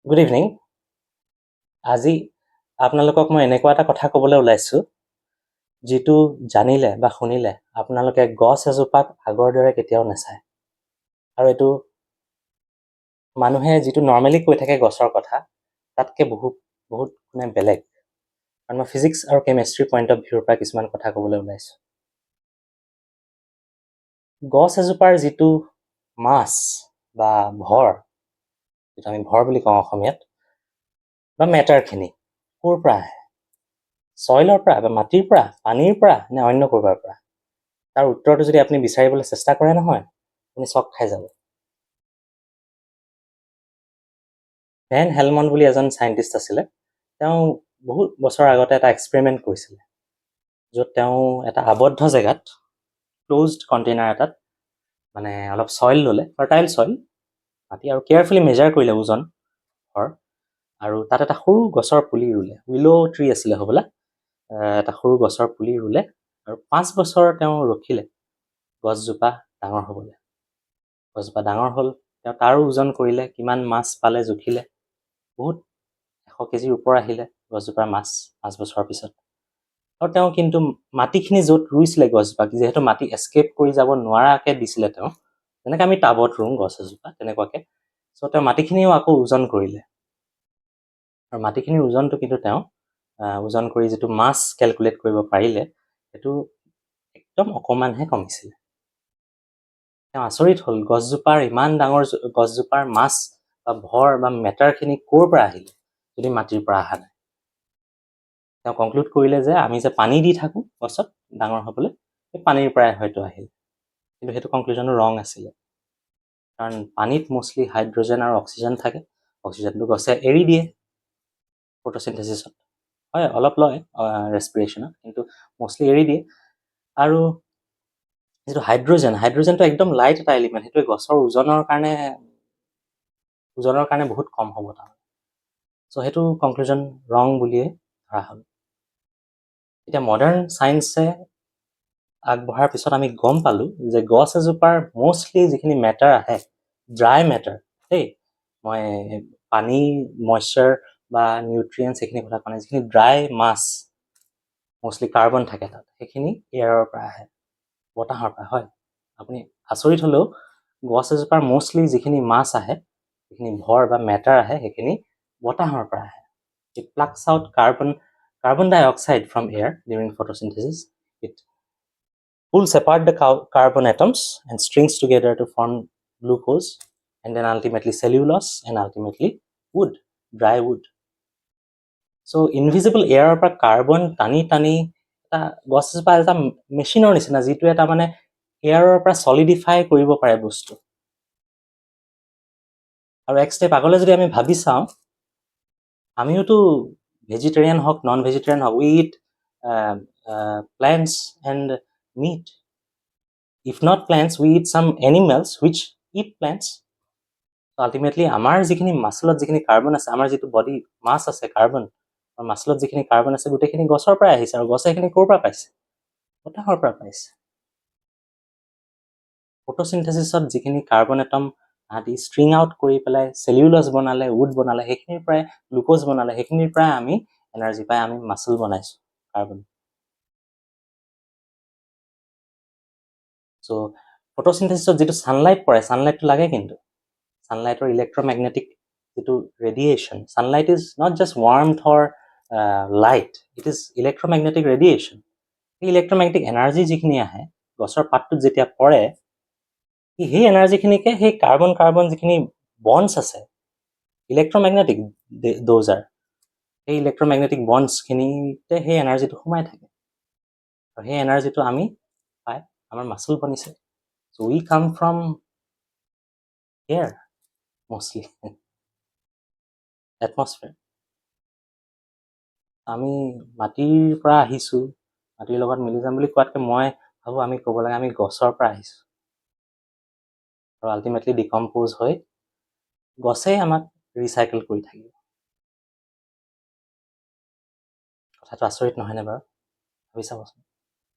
Good evening. আজি আপোনালোকক মই এনেকুৱা এটা কথা ক'বলৈ ওলাইছোঁ যিটো জানিলে বা শুনিলে আপোনালোকে গছ এজোপাক আগৰ দৰে কেতিয়াও নাচায়। আৰু এইটো মানুহে যিটো নৰ্মেলি কৈ থাকে গছৰ কথা তাতকৈ বহুত মানে বেলেগ। কাৰণ মই ফিজিক্স আৰু কেমেষ্ট্ৰি পইণ্ট অফ ভিউৰ পৰা কিছুমান কথা ক'বলৈ ওলাইছোঁ। গছ এজোপাৰ যিটো মাছ বা ভৰ, যিটো আমি ভৰ বুলি কওঁ অসমীয়াত, বা মেটাৰখিনি ক'ৰ পৰা আহে? ছইলৰ পৰা বা মাটিৰ পৰা, পানীৰ পৰা, নে অন্য ক'ৰবাৰ পৰা? তাৰ উত্তৰটো যদি আপুনি বিচাৰিবলৈ চেষ্টা কৰে নহয়, আপুনি চক খাই যাব। ভেন হেলমন বুলি এজন চাইণ্টিষ্ট আছিলে। তেওঁ বহুত বছৰ আগতে এটা এক্সপেৰিমেণ্ট কৰিছিলে, য'ত তেওঁ এটা আবদ্ধ জেগাত, ক্ল'জড কণ্টেইনাৰ এটাত, মানে অলপ ছইল ল'লে, ফাৰ্টাইল ছইল, মাটি, আৰু কেয়াৰফুলি মেজাৰ কৰিলে ওজন ভৰ, আৰু তাত এটা সৰু গছৰ পুলি ৰুলে। উইল' ট্ৰী আছিলে হ'বলা। এটা সৰু গছৰ পুলি ৰুলে আৰু 5 বছৰ তেওঁ ৰখিলে গছজোপা ডাঙৰ হ'বলৈ। গছজোপা ডাঙৰ হ'ল, তেওঁ তাৰো ওজন কৰিলে, কিমান মাছ পালে জুখিলে। বহুত 100 কেজিৰ ওপৰ আহিলে গছজোপাৰ মাছ 5 বছৰৰ পিছত। আৰু তেওঁ কিন্তু মাটিখিনি য'ত ৰুইছিলে গছজোপাক, যিহেতু মাটি এস্কেপ কৰি যাব নোৱাৰাকৈ দিছিলে তেওঁ, যেনেকৈ আমি টাবত ৰুওঁ গছ এজোপা তেনেকুৱাকৈ। চ' তেওঁ মাটিখিনিও আকৌ ওজন কৰিলে, আৰু মাটিখিনিৰ ওজনটো কিন্তু তেওঁ ওজন কৰি যিটো মাছ কেলকুলেট কৰিব পাৰিলে, সেইটো একদম অকণমানহে কমিছিলে। তেওঁ আচৰিত হ'ল, গছজোপাৰ ইমান ডাঙৰ গছজোপাৰ মাছ বা ভৰ বা মেটাৰখিনি ক'ৰ পৰা আহিলে যদি মাটিৰ পৰা অহা নাই? তেওঁ কনক্লুড কৰিলে যে আমি যে পানী দি থাকোঁ গছত ডাঙৰ হ'বলৈ, সেই পানীৰ পৰাই হয়তো আহিল। কিন্তু সেইটো কনক্লুজনো ৰং আছিলে, কাৰণ পানীত মষ্টলি হাইড্ৰজেন আৰু অক্সিজেন থাকে। অক্সিজেনটো গছে এৰি দিয়ে ফটোচিনথেচিছত, হয় অলপ লয় ৰেছপিৰেশ্যনত, কিন্তু মষ্টলি এৰি দিয়ে। আৰু যিটো হাইড্ৰজেনটো একদম লাইট এটা এলিমেণ্ট, সেইটোৱে গছৰ ওজনৰ কাৰণে বহুত কম হ'ব তাৰমানে। চ' সেইটো কনক্লুজন ৰং বুলিয়ে ধৰা হ'ল। এতিয়া মডাৰ্ণ চায়েন্সে আগবঢ়াৰ পিছত আমি গম পালোঁ যে গছ এজোপাৰ মষ্টলি যিখিনি মেটাৰ আহে, ড্ৰাই মেটাৰ, মই পানী, মইশ্চাৰ বা নিউট্ৰিয়েণ্টছ এইখিনি কথা কোৱা নাই, যিখিনি ড্ৰাই মাছ, মষ্টলি কাৰ্বন থাকে তাত, সেইখিনি এয়াৰৰ পৰা আহে, বতাহৰ পৰা। হয়, আপুনি আচৰিত হ'লেও গছ এজোপাৰ মষ্টলি যিখিনি মাছ আহে, যিখিনি ভৰ বা মেটাৰ আহে, সেইখিনি বতাহৰ পৰা আহে। It plucks out carbon dioxide from air during photosynthesis. It pulls apart the carbon atoms and strings together to form glucose, and then ultimately cellulose, and ultimately wood, dry wood. So invisible air পৰা carbon টানি টানি এটা গছ এজোপা এটা মেচিনৰ নিচিনা, যিটো এটা মানে এয়াৰৰ পৰা চলিডিফাই কৰিব পাৰে বস্তু। আৰু এক ষ্টেপ আগলৈ যদি আমি ভাবি চাওঁ, আমিওতো ভেজিটেৰিয়ান হওক, নন ভেজিটেৰিয়ান হওক, we eat plants and meat. If not plants, we eat some animals which eat plants. Ultimately আমাৰ যিখিনি মাছলত যিখিনি কাৰ্বন আছে, আমাৰ যিটো বডি মাছ আছে কাৰ্বন, আৰু মাছলত যিখিনি কাৰ্বন আছে, গোটেইখিনি গছৰ পৰাই আহিছে। আৰু গছে সেইখিনি ক'ৰ পৰা পাইছে? বতাহৰ পৰা পাইছে। ফটোচিনথেচিছত যিখিনি কাৰ্বন এটম আদি ষ্ট্ৰিং আউট কৰি পেলাই চেলিউলছ বনালে, উড বনালে, সেইখিনিৰ পৰাই গ্লুক'জ বনালে, সেইখিনিৰ পৰাই আমি এনাৰ্জি পাই আমি মাছল বনাইছোঁ কাৰ্বন। চ' ফটোচিনথেচিছত যিটো ছানলাইট পৰে, ছানলাইটটো লাগে, কিন্তু ছানলাইটৰ ইলেক্ট্ৰমেগনেটিক যিটো radiation, sunlight is not just warmth or light, it is electromagnetic radiation. সেই ইলেক্ট্ৰমেগনেটিক এনাৰ্জি যিখিনি আহে গছৰ পাতটোত যেতিয়া পৰে, সেই এনাৰ্জিখিনিকে সেই কাৰ্বন যিখিনি বণ্ডছ আছে, ইলেক্ট্ৰমেগনেটিক দ'জ আৰ, সেই ইলেক্ট্ৰমেগনেটিক বণ্ডছখিনিতে সেই এনাৰ্জিটো সোমাই থাকে। আৰু সেই এনাৰ্জিটো আমি পাই আমাৰ muscle বনিছে। So' we come from air mostly, এটমছফিয়াৰ। আমি মাটিৰ পৰা আহিছোঁ, মাটিৰ লগত মিলি যাম বুলি কোৱাতকৈ মই ভাবোঁ আমি ক'ব লাগে আমি গছৰ পৰা আহিছোঁ, আৰু আল্টিমেটলি ডিকম্প'জ হৈ গছেই আমাক ৰিচাইকেল কৰি থাকিব। কথাটো আচৰিত নহয়নে বাৰু? ভাবি চাবচোন।